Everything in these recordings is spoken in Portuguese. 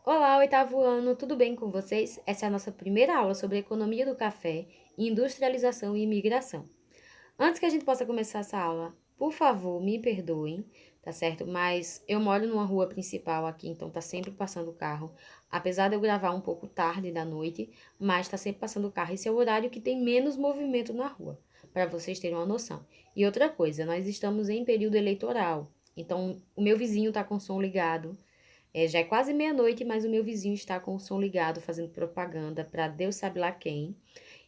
Olá, oitavo ano, tudo bem com vocês? Essa é a nossa primeira aula sobre economia do café, industrialização e imigração. Antes que a gente possa começar essa aula, por favor, me perdoem, tá certo? Mas eu moro numa rua principal aqui, então tá sempre passando carro. Apesar de eu gravar um pouco tarde da noite, mas tá sempre passando carro. Esse é o horário que tem menos movimento na rua, para vocês terem uma noção. E outra coisa, nós estamos em período eleitoral, então o meu vizinho tá com o som ligado. Já é quase meia-noite, mas o meu vizinho está com o som ligado, fazendo propaganda para Deus sabe lá quem.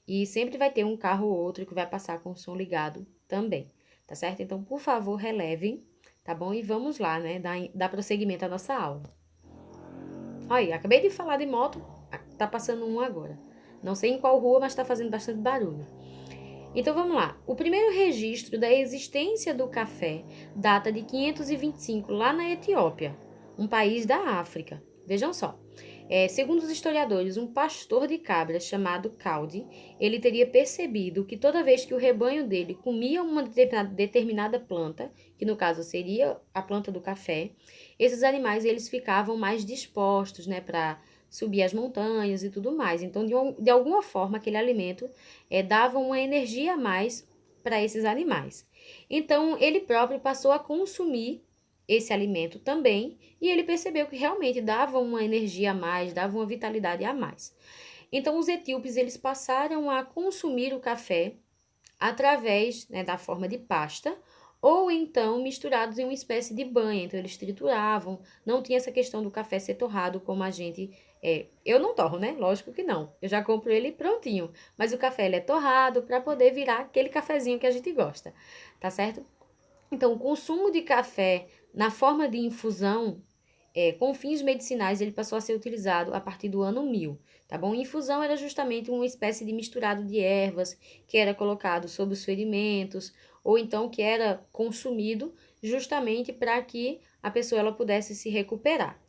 E sempre vai ter um carro ou outro que vai passar com o som ligado também, tá certo? Então, por favor, relevem, tá bom? E vamos lá, né? Dar prosseguimento à nossa aula. Olha, acabei de falar de moto, tá passando um agora. Não sei em qual rua, mas tá fazendo bastante barulho. Então vamos lá. O primeiro registro da existência do café data de 525 lá na Etiópia, um país da África. Vejam só. Segundo os historiadores, um pastor de cabras chamado Caldi, ele teria percebido que toda vez que o rebanho dele comia uma determinada planta, que no caso seria a planta do café, esses animais eles ficavam mais dispostos, né, para subir as montanhas e tudo mais. Então, de alguma forma, aquele alimento dava uma energia a mais para esses animais. Então, ele próprio passou a consumir esse alimento também e ele percebeu que realmente dava uma energia a mais, dava uma vitalidade a mais. Então, os etíopes eles passaram a consumir o café através, né, da forma de pasta ou então misturados em uma espécie de banha. Então, eles trituravam, não tinha essa questão do café ser torrado como a gente. Eu não torro, né? Lógico que não. Eu já compro ele prontinho. Mas o café ele é torrado para poder virar aquele cafezinho que a gente gosta, tá certo? Então, o consumo de café na forma de infusão, com fins medicinais, ele passou a ser utilizado a partir do ano 1000, tá bom? Infusão era justamente uma espécie de misturado de ervas que era colocado sobre os ferimentos, ou então que era consumido justamente para que a pessoa ela pudesse se recuperar.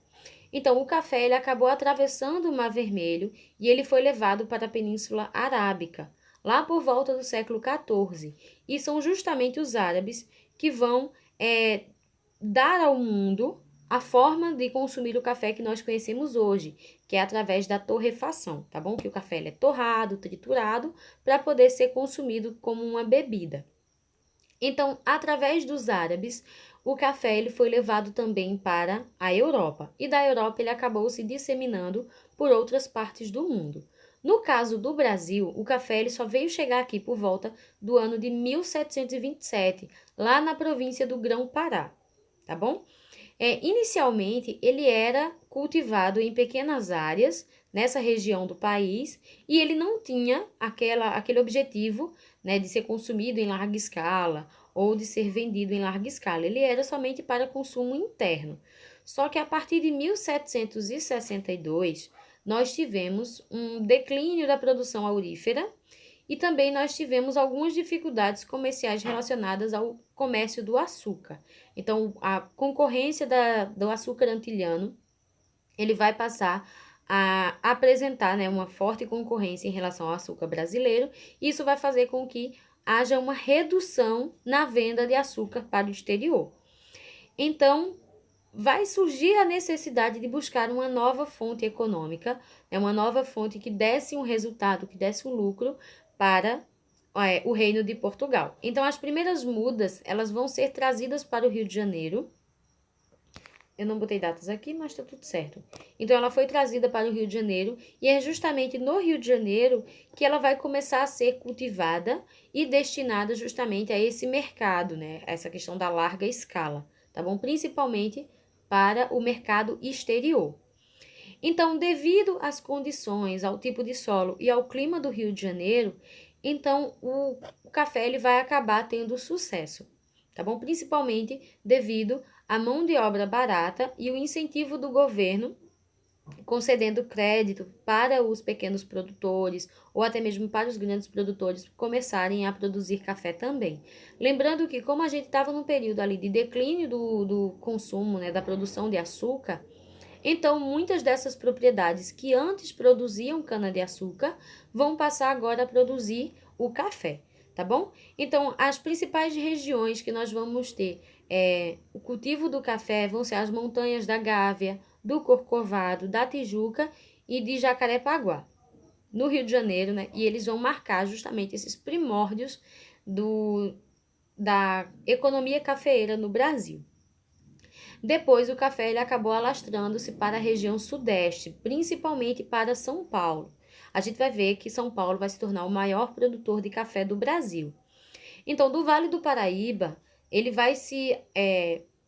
Então, o café ele acabou atravessando o Mar Vermelho e ele foi levado para a Península Arábica, lá por volta do século XIV. E são justamente os árabes que vão dar ao mundo a forma de consumir o café que nós conhecemos hoje, que é através da torrefação, tá bom? Que o café ele é torrado, triturado, para poder ser consumido como uma bebida. Então, através dos árabes, o café ele foi levado também para a Europa, e da Europa ele acabou se disseminando por outras partes do mundo. No caso do Brasil, o café ele só veio chegar aqui por volta do ano de 1727, lá na província do Grão-Pará, tá bom? Inicialmente, ele era cultivado em pequenas áreas nessa região do país e ele não tinha aquele objetivo, né, de ser consumido em larga escala ou de ser vendido em larga escala. Ele era somente para consumo interno. Só que a partir de 1762, nós tivemos um declínio da produção aurífera e também nós tivemos algumas dificuldades comerciais relacionadas ao comércio do açúcar. Então, a concorrência do açúcar antilhano, ele vai passar a apresentar, né, uma forte concorrência em relação ao açúcar brasileiro. Isso vai fazer com que haja uma redução na venda de açúcar para o exterior. Então, vai surgir a necessidade de buscar uma nova fonte econômica, né, uma nova fonte que desse um resultado, que desse um lucro para o Reino de Portugal. Então, as primeiras mudas, elas vão ser trazidas para o Rio de Janeiro. Eu não botei datas aqui, mas está tudo certo. Então, ela foi trazida para o Rio de Janeiro e é justamente no Rio de Janeiro que ela vai começar a ser cultivada e destinada justamente a esse mercado, né? Essa questão da larga escala, tá bom? Principalmente para o mercado exterior. Então, devido às condições, ao tipo de solo e ao clima do Rio de Janeiro, então o café ele vai acabar tendo sucesso, tá bom? Principalmente devido à mão de obra barata e o incentivo do governo concedendo crédito para os pequenos produtores ou até mesmo para os grandes produtores começarem a produzir café também. Lembrando que como a gente estava num período ali de declínio do consumo, né, da produção de açúcar, então, muitas dessas propriedades que antes produziam cana-de-açúcar vão passar agora a produzir o café, tá bom? Então, as principais regiões que nós vamos ter o cultivo do café vão ser as montanhas da Gávea, do Corcovado, da Tijuca e de Jacarepaguá, no Rio de Janeiro, né? E eles vão marcar justamente esses primórdios da economia cafeeira no Brasil. Depois, o café ele acabou alastrando-se para a região sudeste, principalmente para São Paulo. A gente vai ver que São Paulo vai se tornar o maior produtor de café do Brasil. Então, do Vale do Paraíba, ele vai se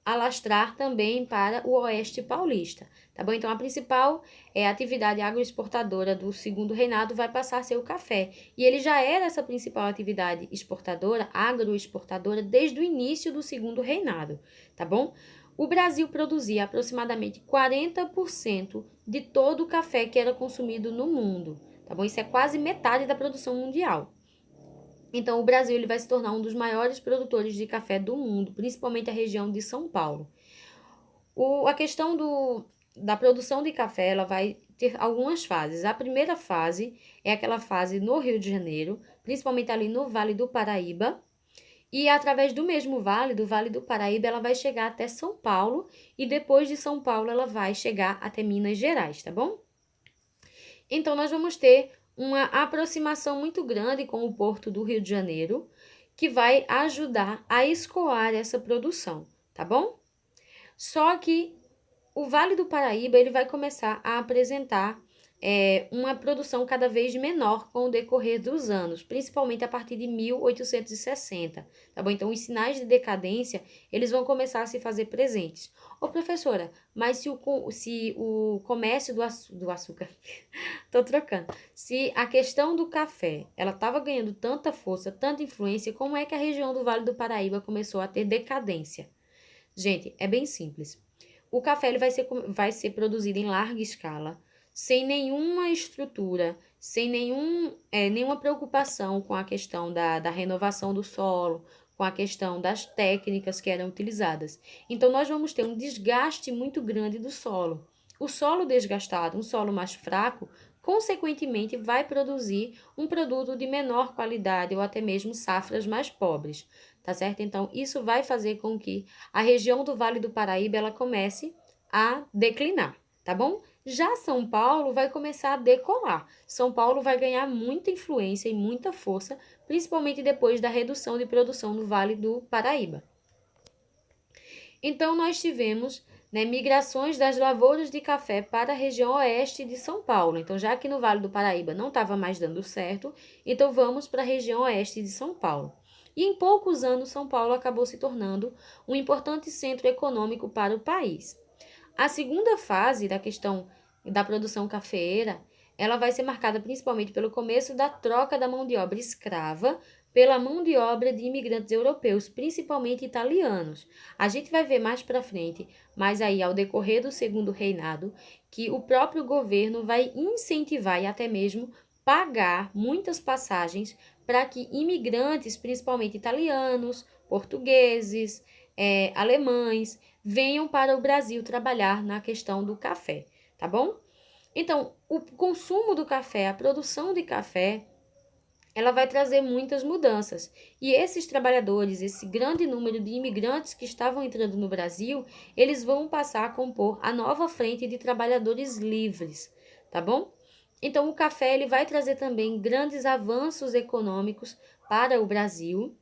alastrar também para o oeste paulista, tá bom? Então, a principal atividade agroexportadora do Segundo Reinado vai passar a ser o café. E ele já era essa principal atividade exportadora, agroexportadora, desde o início do Segundo Reinado, tá bom? O Brasil produzia aproximadamente 40% de todo o café que era consumido no mundo, tá bom? Isso é quase metade da produção mundial. Então, o Brasil ele vai se tornar um dos maiores produtores de café do mundo, principalmente a região de São Paulo. A questão da produção de café, ela vai ter algumas fases. A primeira fase é aquela fase no Rio de Janeiro, principalmente ali no Vale do Paraíba, e através do mesmo vale, do Vale do Paraíba, ela vai chegar até São Paulo, e depois de São Paulo ela vai chegar até Minas Gerais, tá bom? Então, nós vamos ter uma aproximação muito grande com o Porto do Rio de Janeiro, que vai ajudar a escoar essa produção, tá bom? Só que o Vale do Paraíba ele vai começar a apresentar uma produção cada vez menor com o decorrer dos anos, principalmente a partir de 1860, tá bom? Então, os sinais de decadência, eles vão começar a se fazer presentes. Ô, professora, mas se o comércio do açúcar, tô trocando, se a questão do café, ela estava ganhando tanta força, tanta influência, como é que a região do Vale do Paraíba começou a ter decadência? Gente, é bem simples. O café ele vai ser produzido em larga escala, sem nenhuma estrutura, sem nenhuma preocupação com a questão da renovação do solo, com a questão das técnicas que eram utilizadas. Então, nós vamos ter um desgaste muito grande do solo. O solo desgastado, um solo mais fraco, consequentemente vai produzir um produto de menor qualidade ou até mesmo safras mais pobres, tá certo? Então, isso vai fazer com que a região do Vale do Paraíba ela comece a declinar, tá bom? Já São Paulo vai começar a decolar. São Paulo vai ganhar muita influência e muita força, principalmente depois da redução de produção no Vale do Paraíba. Então, nós tivemos migrações das lavouras de café para a região oeste de São Paulo. Então, já que no Vale do Paraíba não estava mais dando certo, então vamos para a região oeste de São Paulo. E em poucos anos, São Paulo acabou se tornando um importante centro econômico para o país. A segunda fase da questão da produção cafeeira, ela vai ser marcada principalmente pelo começo da troca da mão de obra escrava pela mão de obra de imigrantes europeus, principalmente italianos. A gente vai ver mais para frente, mas aí ao decorrer do Segundo Reinado, que o próprio governo vai incentivar e até mesmo pagar muitas passagens para que imigrantes, principalmente italianos, portugueses, alemães, venham para o Brasil trabalhar na questão do café, tá bom? Então, o consumo do café, a produção de café, ela vai trazer muitas mudanças. E esses trabalhadores, esse grande número de imigrantes que estavam entrando no Brasil, eles vão passar a compor a nova frente de trabalhadores livres, tá bom? Então, o café ele vai trazer também grandes avanços econômicos para o Brasil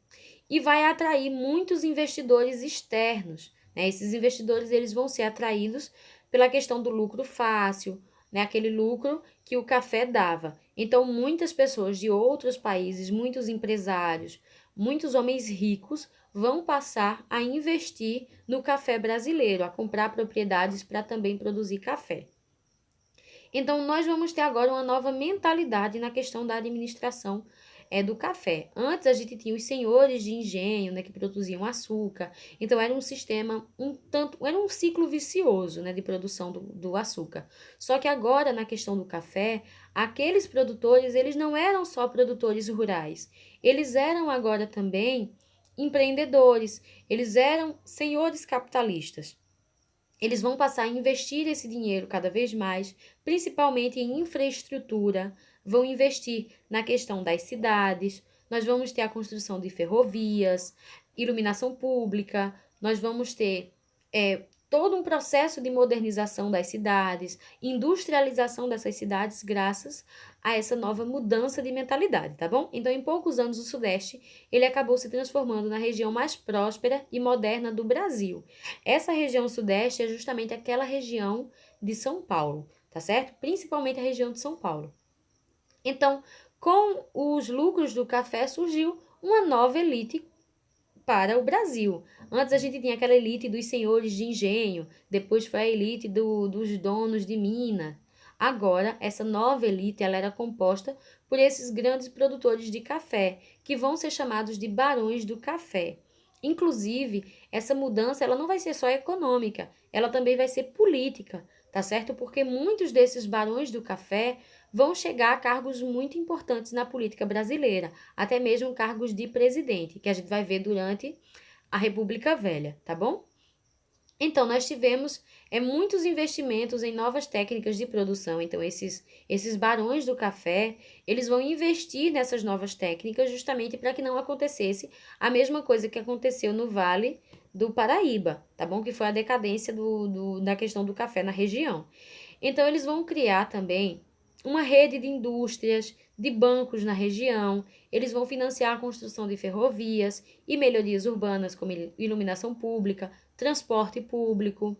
e vai atrair muitos investidores externos, né? Esses investidores eles vão ser atraídos pela questão do lucro fácil, né? Aquele lucro que o café dava. Então, muitas pessoas de outros países, muitos empresários, muitos homens ricos vão passar a investir no café brasileiro, a comprar propriedades para também produzir café. Então, nós vamos ter agora uma nova mentalidade na questão da administração do café. Antes, a gente tinha os senhores de engenho, né, que produziam açúcar. Então, era um sistema era um ciclo vicioso, né, de produção do açúcar. Só que agora, na questão do café, aqueles produtores, eles não eram só produtores rurais. Eles eram agora também empreendedores. Eles eram senhores capitalistas. Eles vão passar a investir esse dinheiro cada vez mais, principalmente em infraestrutura, vão investir na questão das cidades, nós vamos ter a construção de ferrovias, iluminação pública, nós vamos ter todo um processo de modernização das cidades, industrialização dessas cidades, graças a essa nova mudança de mentalidade, tá bom? Então, em poucos anos, o Sudeste, ele acabou se transformando na região mais próspera e moderna do Brasil. Essa região Sudeste é justamente aquela região de São Paulo, tá certo? Principalmente a região de São Paulo. Então, com os lucros do café, surgiu uma nova elite para o Brasil. Antes a gente tinha aquela elite dos senhores de engenho, depois foi a elite dos donos de mina. Agora, essa nova elite ela era composta por esses grandes produtores de café, que vão ser chamados de barões do café. Inclusive, essa mudança ela não vai ser só econômica, ela também vai ser política, tá certo? Porque muitos desses barões do café vão chegar a cargos muito importantes na política brasileira, até mesmo cargos de presidente, que a gente vai ver durante a República Velha, tá bom? Então, nós tivemos muitos investimentos em novas técnicas de produção. Então, esses barões do café, eles vão investir nessas novas técnicas justamente para que não acontecesse a mesma coisa que aconteceu no Vale do Paraíba, tá bom? Que foi a decadência da questão do café na região. Então, eles vão criar também uma rede de indústrias, de bancos na região, eles vão financiar a construção de ferrovias e melhorias urbanas, como iluminação pública, transporte público.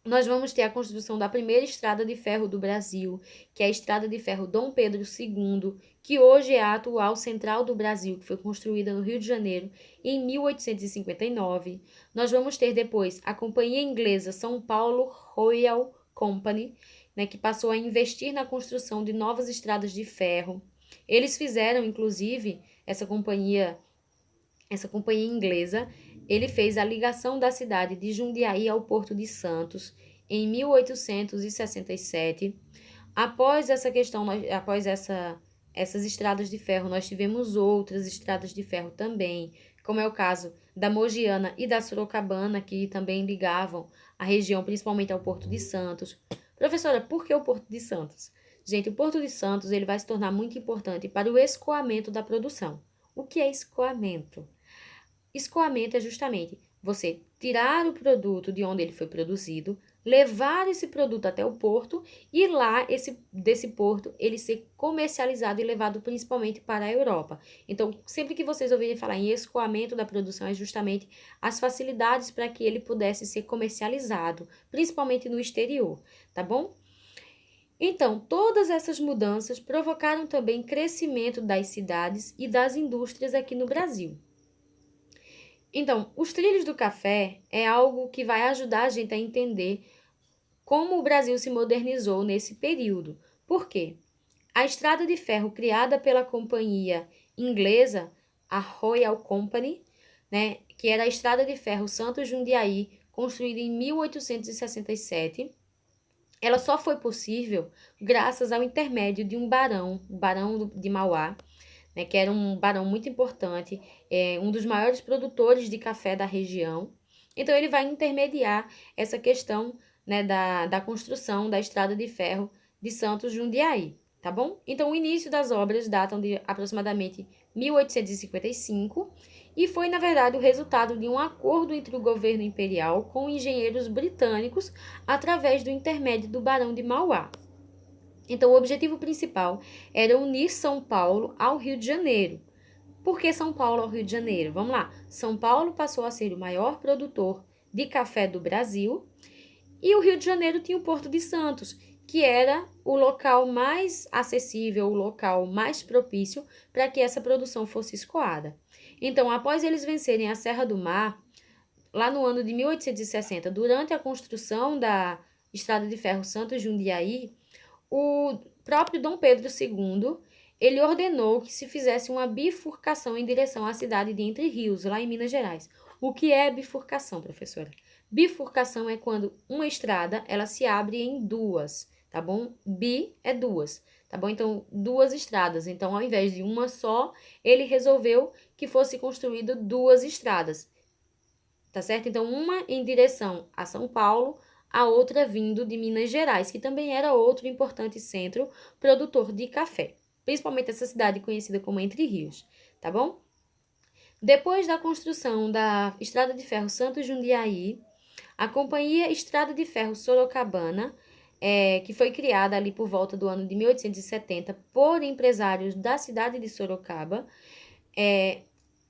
Nós vamos ter a construção da primeira estrada de ferro do Brasil, que é a Estrada de Ferro Dom Pedro II, que hoje é a atual Central do Brasil, que foi construída no Rio de Janeiro em 1859. Nós vamos ter depois a Companhia Inglesa São Paulo Royal Company, né, que passou a investir na construção de novas estradas de ferro. Eles fizeram, inclusive, essa companhia inglesa, ele fez a ligação da cidade de Jundiaí ao Porto de Santos em 1867. Após essa questão, essas estradas de ferro, nós tivemos outras estradas de ferro também, como é o caso da Mogiana e da Sorocabana, que também ligavam a região, principalmente ao Porto de Santos. Professora, por que o Porto de Santos? Gente, o Porto de Santos ele vai se tornar muito importante para o escoamento da produção. O que é escoamento? Escoamento é justamente você tirar o produto de onde ele foi produzido, levar esse produto até o porto e lá desse porto ele ser comercializado e levado principalmente para a Europa. Então, sempre que vocês ouvirem falar em escoamento da produção, é justamente as facilidades para que ele pudesse ser comercializado, principalmente no exterior, tá bom? Então, todas essas mudanças provocaram também crescimento das cidades e das indústrias aqui no Brasil. Então, os trilhos do café é algo que vai ajudar a gente a entender como o Brasil se modernizou nesse período. Por quê? A estrada de ferro criada pela companhia inglesa, a Royal Company, né, que era a estrada de ferro Santos Jundiaí, construída em 1867, ela só foi possível graças ao intermédio de um barão, o Barão de Mauá, né, que era um barão muito importante, um dos maiores produtores de café da região. Então, ele vai intermediar essa questão, né, da construção da estrada de ferro de Santos Jundiaí, tá bom? Então, o início das obras datam de aproximadamente 1855 e foi, na verdade, o resultado de um acordo entre o governo imperial com engenheiros britânicos através do intermédio do Barão de Mauá. Então, o objetivo principal era unir São Paulo ao Rio de Janeiro. Por que São Paulo ao Rio de Janeiro? Vamos lá. São Paulo passou a ser o maior produtor de café do Brasil e o Rio de Janeiro tinha o Porto de Santos, que era o local mais acessível, o local mais propício para que essa produção fosse escoada. Então, após eles vencerem a Serra do Mar, lá no ano de 1860, durante a construção da Estrada de Ferro Santos Jundiaí, o próprio Dom Pedro II, ele ordenou que se fizesse uma bifurcação em direção à cidade de Entre Rios, lá em Minas Gerais. O que é bifurcação, professora? Bifurcação é quando uma estrada, ela se abre em duas, tá bom? Bi é duas, tá bom? Então, duas estradas. Então, ao invés de uma só, ele resolveu que fosse construído duas estradas, tá certo? Então, uma em direção a São Paulo, a outra vindo de Minas Gerais, que também era outro importante centro produtor de café, principalmente essa cidade conhecida como Entre Rios, tá bom? Depois da construção da Estrada de Ferro Santos Jundiaí, A Companhia Estrada de Ferro Sorocabana, que foi criada ali por volta do ano de 1870 por empresários da cidade de Sorocaba,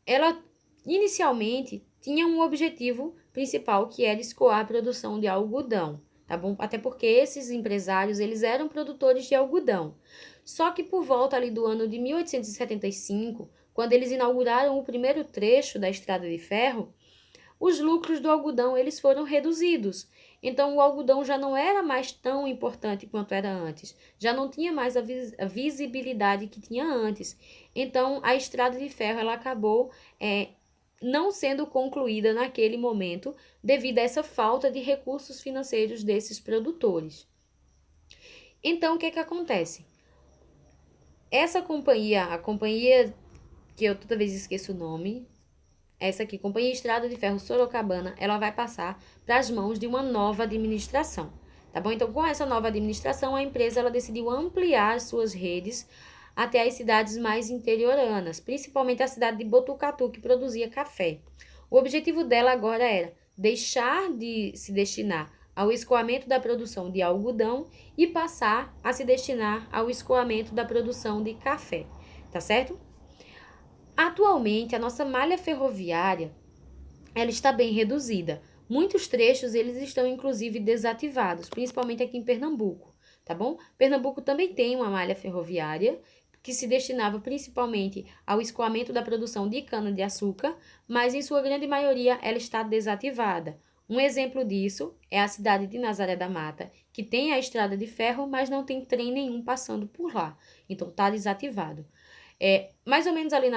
ela inicialmente tinha um objetivo principal que era escoar a produção de algodão, tá bom? Até porque esses empresários, eles eram produtores de algodão. Só que por volta ali do ano de 1875, quando eles inauguraram o primeiro trecho da estrada de ferro, os lucros do algodão eles foram reduzidos. Então o algodão já não era mais tão importante quanto era antes, já não tinha mais a visibilidade que tinha antes. Então a estrada de ferro ela acabou não sendo concluída naquele momento devido a essa falta de recursos financeiros desses produtores. Então o que acontece? Essa companhia, a companhia que eu toda vez esqueço o nome, essa aqui, Companhia Estrada de Ferro Sorocabana, ela vai passar para as mãos de uma nova administração, tá bom? Então, com essa nova administração, a empresa ela decidiu ampliar suas redes até as cidades mais interioranas, principalmente a cidade de Botucatu, que produzia café. O objetivo dela agora era deixar de se destinar ao escoamento da produção de algodão e passar a se destinar ao escoamento da produção de café, tá certo? Atualmente, a nossa malha ferroviária, ela está bem reduzida. Muitos trechos, eles estão inclusive desativados, principalmente aqui em Pernambuco, tá bom? Pernambuco também tem uma malha ferroviária que se destinava principalmente ao escoamento da produção de cana-de-açúcar, mas em sua grande maioria ela está desativada. Um exemplo disso é a cidade de Nazaré da Mata, que tem a estrada de ferro, mas não tem trem nenhum passando por lá. Então está desativado. Mais ou menos ali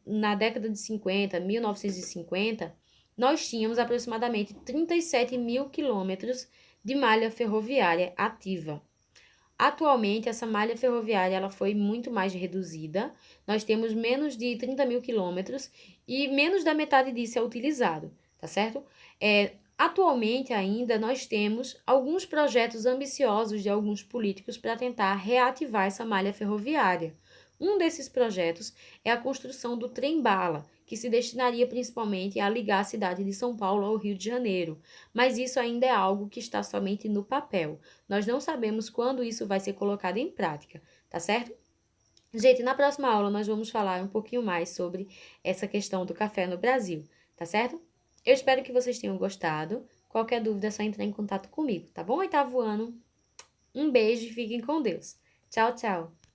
na década de 50, 1950, nós tínhamos aproximadamente 37 mil quilômetros de malha ferroviária ativa. Atualmente, essa malha ferroviária ela foi muito mais reduzida. Nós temos menos de 30 mil quilômetros e menos da metade disso é utilizado, tá certo? Atualmente ainda nós temos alguns projetos ambiciosos de alguns políticos para tentar reativar essa malha ferroviária. Um desses projetos é a construção do trem-bala, que se destinaria principalmente a ligar a cidade de São Paulo ao Rio de Janeiro, mas isso ainda é algo que está somente no papel. Nós não sabemos quando isso vai ser colocado em prática, tá certo? Gente, na próxima aula nós vamos falar um pouquinho mais sobre essa questão do café no Brasil, tá certo? Eu espero que vocês tenham gostado. Qualquer dúvida é só entrar em contato comigo, tá bom, oitavo ano? Um beijo e fiquem com Deus. Tchau, tchau!